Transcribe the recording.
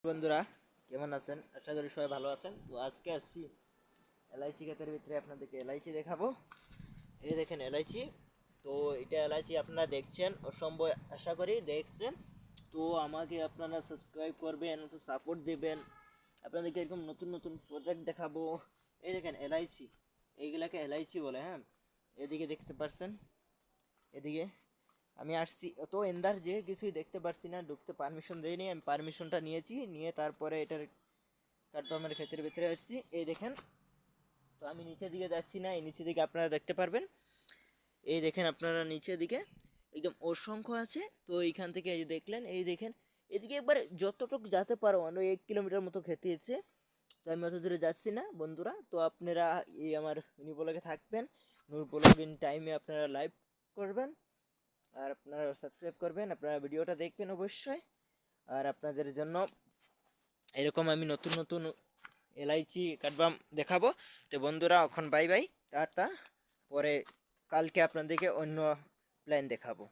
বন্ধুরা কেমন আছেন? আশা করি সবাই ভালো আছেন। তো আজকে আসছি এলআইসি ক্ষেতের ভিতরে আপনাদেরকে এলআইসি দেখাবো। এই দেখেন এলআইসি। তো এটা এলআইসি আপনারা দেখছেন, অসম্ভব আশা করি দেখছেন। তো আমাকে আপনারা সাবস্ক্রাইব করবেন, একটু সাপোর্ট দেবেন। আপনাদেরকে এরকম নতুন নতুন প্রজেক্ট দেখাবো। এই দেখেন এলআইসি, এইগুলাকে এলআইসি বলে। হ্যাঁ, এদিকে দেখতে পাচ্ছেন, এদিকে আমি আসছি অত এন্দার যে কিছুই দেখতে পারছি না, ঢুকতে পারমিশন দেয়নি। আমি পারমিশনটা নিয়েছি, নিয়ে তারপরে এটার কাঠবামের ক্ষেতের ভিতরে আসছি। এই দেখেন, তো আমি নিচের দিকে যাচ্ছি না, এই নিচের দিকে আপনারা দেখতে পারবেন। এই দেখেন আপনারা নিচের দিকে একদম অসংখ্য আছে। তো এইখান থেকে এই যে দেখলেন, এই দেখেন এদিকে একবার যতটুকু যেতে পারো, মানে 1 কিলোমিটার মতো খেতে আছে। তো আমি অত দূরে যাচ্ছি না বন্ধুরা। তো আপনারা এই আমার মিনি ব্লগে থাকবেন, নূর ব্লগিং টাইমে আপনারা লাইভ করবেন, আর আপনারা সাবস্ক্রাইব করবেন, আপনারা ভিডিওটা দেখবেন অবশ্যই। আর আপনাদের জন্য এরকম আমি নতুন নতুন এলআইচি কাটবাম দেখাবো। তো বন্ধুরা এখন বাই বাই, টাটা। পরে কালকে আপনাদেরকে অন্য প্ল্যান দেখাবো।